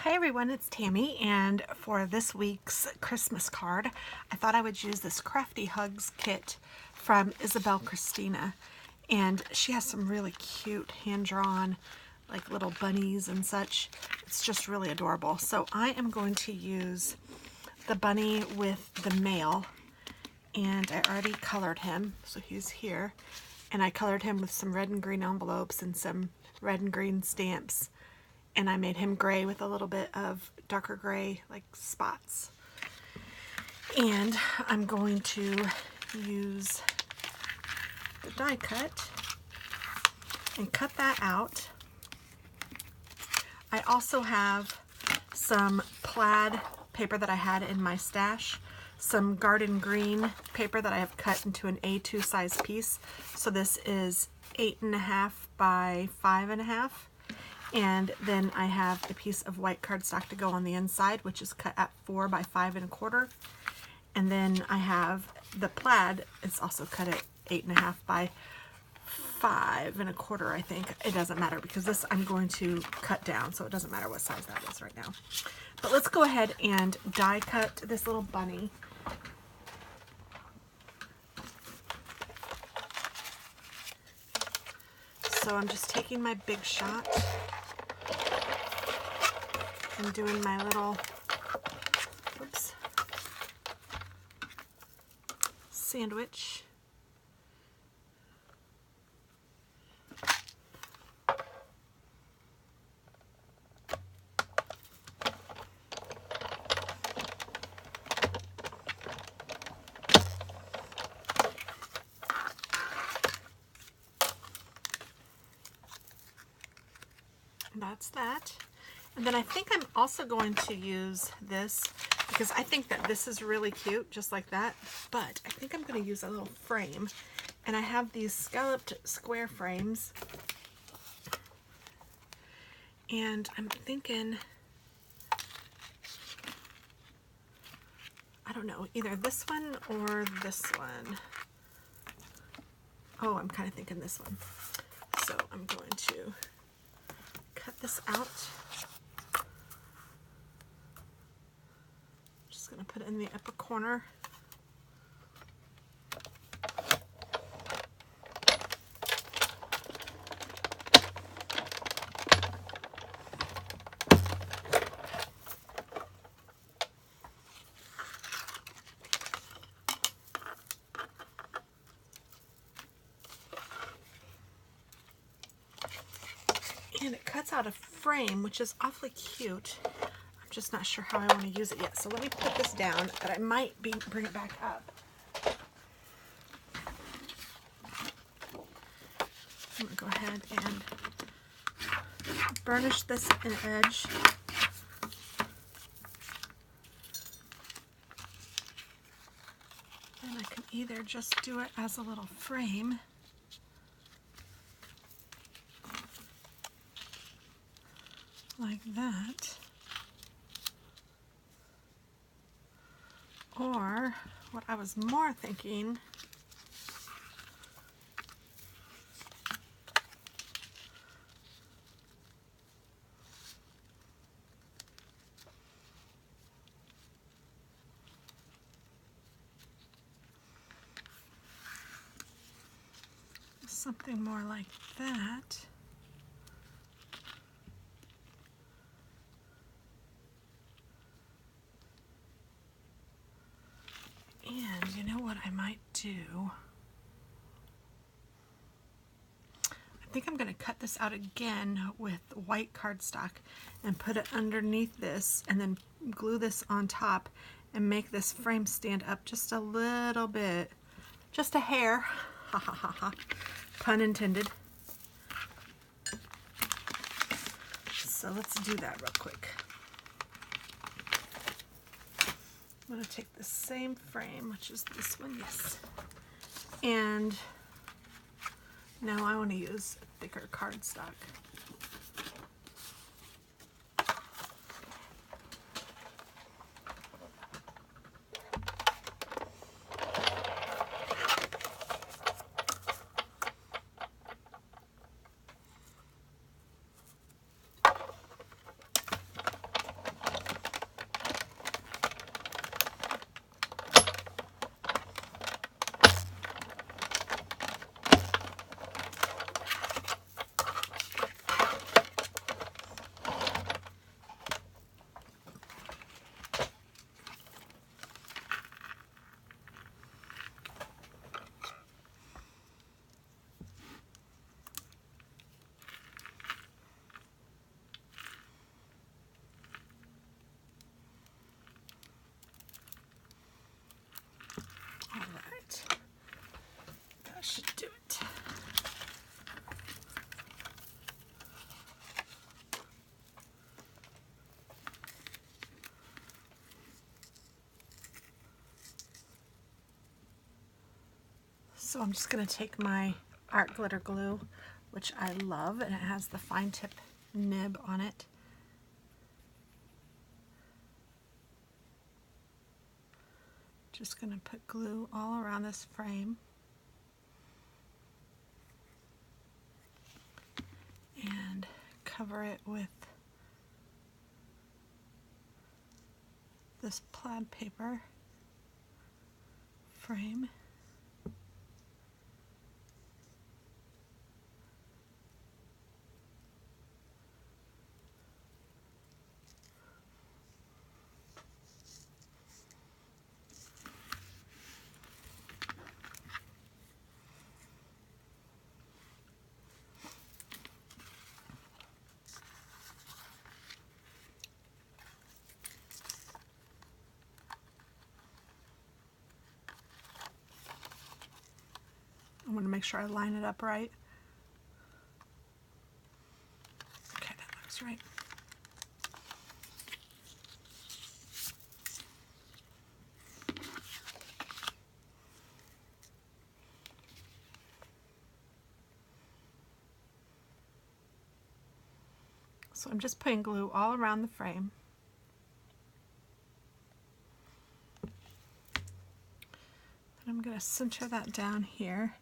Hi everyone, it's Tammy, and for this week's Christmas card, I thought I would use this Crafty Hugs kit from Isabel Christina, and she has some really cute hand-drawn like little bunnies and such. It's just really adorable. So I am going to use the bunny with the male, and I already colored him, so he's here, and I colored him with some red and green envelopes and some red and green stamps. And I made him gray with a little bit of darker gray, like spots. And I'm going to use the die cut and cut that out. I also have some plaid paper that I had in my stash, some garden green paper that I have cut into an A2 size piece. So this is 8.5 by 5.5. And then I have a piece of white cardstock to go on the inside, which is cut at 4 by 5.25. And then I have the plaid. It's also cut at 8.5 by 5.25, I think. It doesn't matter because this I'm going to cut down, so it doesn't matter what size that is right now. But let's go ahead and die cut this little bunny. So I'm just taking my big shot and doing my little, sandwich. That's that. And then I think I'm also going to use this because I think that this is really cute, just like that. But I think I'm going to use a little frame. And I have these scalloped square frames. And I'm thinking, I don't know, either this one or this one. Oh, I'm kind of thinking this one. So I'm going to cut this out. Just going to put it in the upper corner. And it cuts out a frame, which is awfully cute. I'm just not sure how I want to use it yet. So let me put this down, but I might bring it back up. I'm going to go ahead and burnish this an edge. And I can either just do it as a little frame, like that, or what I was more thinking, something more like that. And you know what I might do? I think I'm going to cut this out again with white cardstock and put it underneath this and then glue this on top and make this frame stand up just a little bit. Just a hair. Ha ha ha ha. Pun intended. So let's do that real quick. I'm going to take the same frame, which is this one, yes. And now I want to use thicker cardstock. So I'm just going to take my art glitter glue, which I love, and it has the fine tip nib on it. Just going to put glue all around this frame. And cover it with this plaid paper frame. I want to make sure I line it up right. Okay, that looks right. So I'm just putting glue all around the frame. And I'm going to center that down here.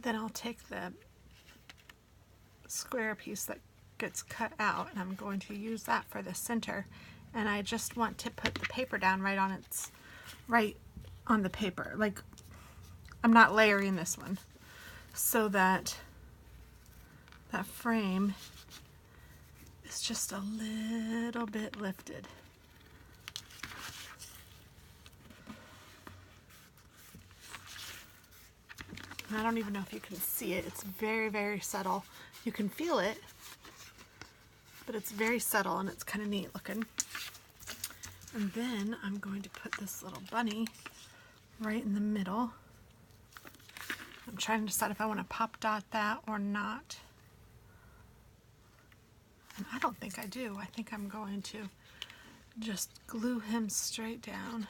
Then I'll take the square piece that gets cut out, and I'm going to use that for the center. And I just want to put the paper down right on the paper. Like, I'm not layering this one, so that that frame is just a little bit lifted. And I don't even know if you can see it. It's very, very subtle. You can feel it, but it's very subtle and it's kind of neat looking. And then I'm going to put this little bunny right in the middle. I'm trying to decide if I want to pop dot that or not. And I don't think I do. I think I'm going to just glue him straight down.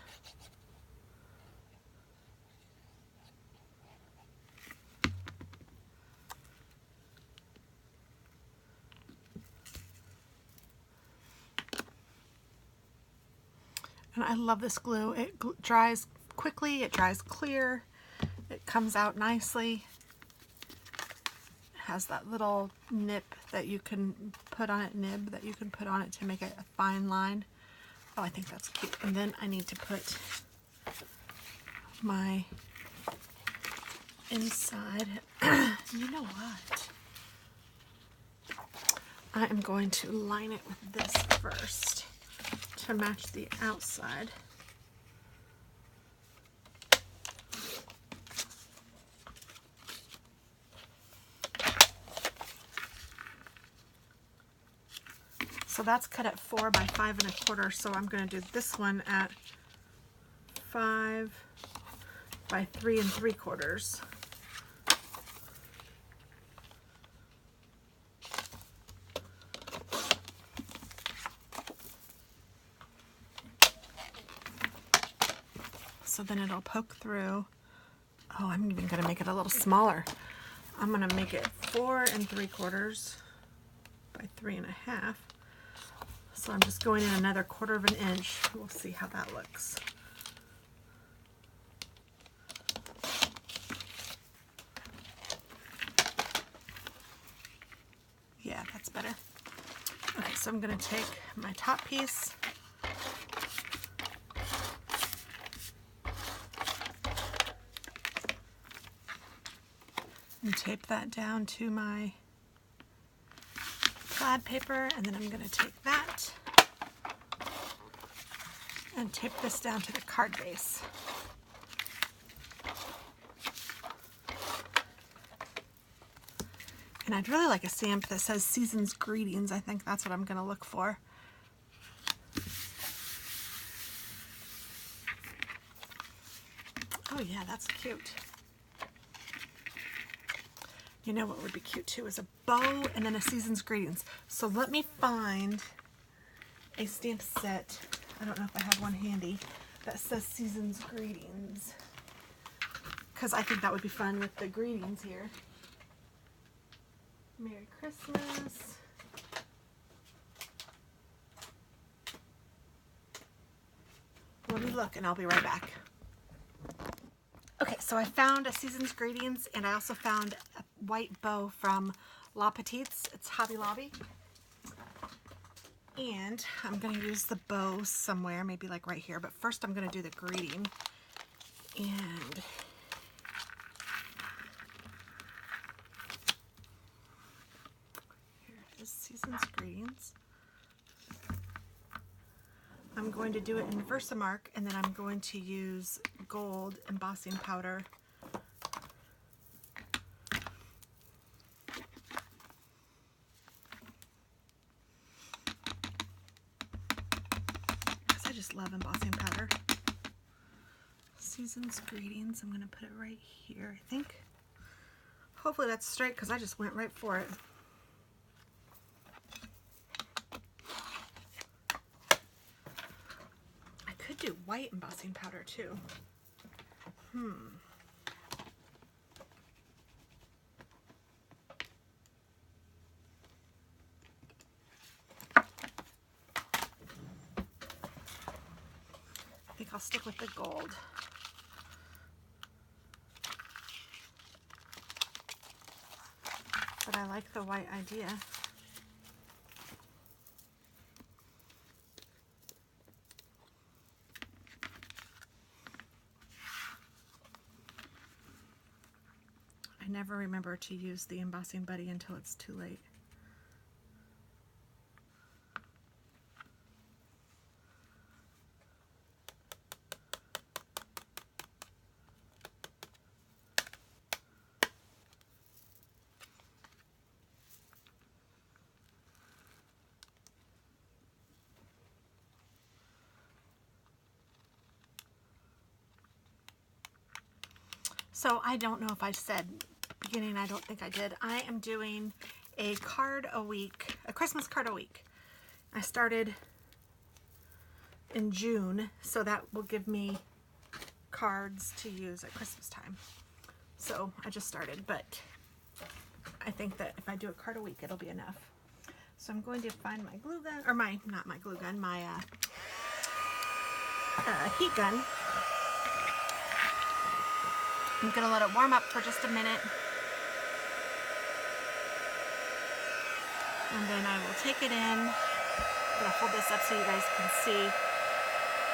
And I love this glue. It dries quickly, it dries clear, it comes out nicely. It has that little nib that you can put on it, to make it a fine line. Oh, I think that's cute. And then I need to put my inside. You know what? I am going to line it with this first to match the outside. So that's cut at 4 by 5 1/4, so I'm going to do this one at 5 by 3 3/4. So then it'll poke through. Oh, I'm even going to make it a little smaller. I'm going to make it 4 3/4 by 3 1/2. So I'm just going in another 1/4 of an inch. We'll see how that looks. Yeah, that's better. Okay, so I'm going to take my top piece, and tape that down to my plaid paper, and then I'm going to take that and tape this down to the card base. And I'd really like a stamp that says Season's Greetings. I think that's what I'm going to look for. Oh yeah, that's cute. You know what would be cute too is a bow and then a Season's Greetings. So let me find a stamp set. I don't know if I have one handy that says Season's Greetings, because I think that would be fun with the greetings here. Merry Christmas. Let me look and I'll be right back. Okay, so I found a Season's Greetings, and I also found a white bow from La Petite's. It's Hobby Lobby. And I'm going to use the bow somewhere, maybe like right here. But first I'm going to do the greeting. And here it is, Season's Greetings. I'm going to do it in Versamark, and then I'm going to use gold embossing powder. Because I just love embossing powder. Season's Greetings, I'm going to put it right here, I think. Hopefully that's straight, because I just went right for it. Do white embossing powder too. I think I'll stick with the gold. But I like the white idea. I never remember to use the embossing buddy until it's too late. So I don't know if I said beginning, I don't think I did. I am doing a card a week, a Christmas card a week. I started in June, so that will give me cards to use at Christmas time. So I just started, but I think that if I do a card a week, it'll be enough. So I'm going to find my glue gun, or not my glue gun, my heat gun. I'm going to let it warm up for just a minute. And then I will take it in. I'm going to hold this up so you guys can see.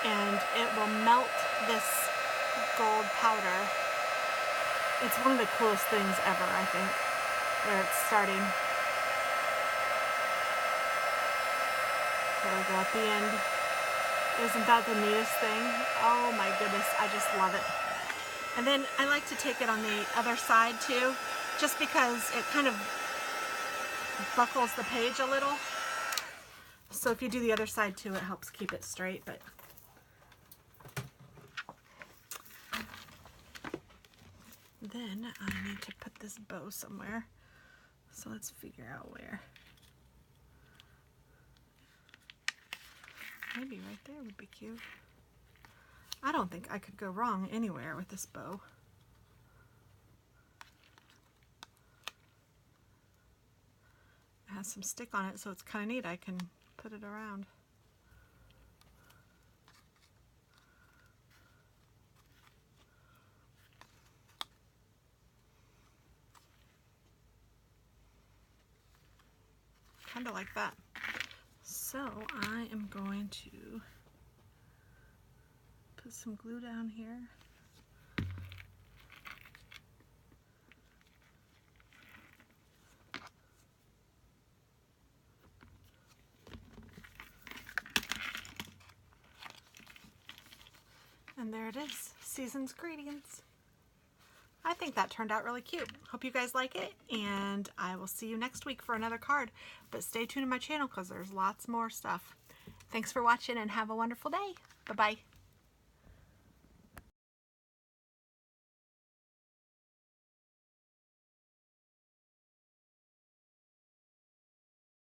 And it will melt this gold powder. It's one of the coolest things ever, I think, where it's starting. There we go at the end. Isn't that the neatest thing? Oh my goodness, I just love it. And then I like to take it on the other side too, just because it kind of buckles the page a little. So if you do the other side too, it helps keep it straight. But then I need to put this bow somewhere. So let's figure out where. Maybe right there would be cute. I don't think I could go wrong anywhere with this bow. It has some stick on it, so it's kind of neat. I can put it around. Kind of like that. So I am going to put some glue down here. And there it is, Season's Greetings. I think that turned out really cute. Hope you guys like it, and I will see you next week for another card. But stay tuned to my channel because there's lots more stuff. Thanks for watching and have a wonderful day. Bye-bye.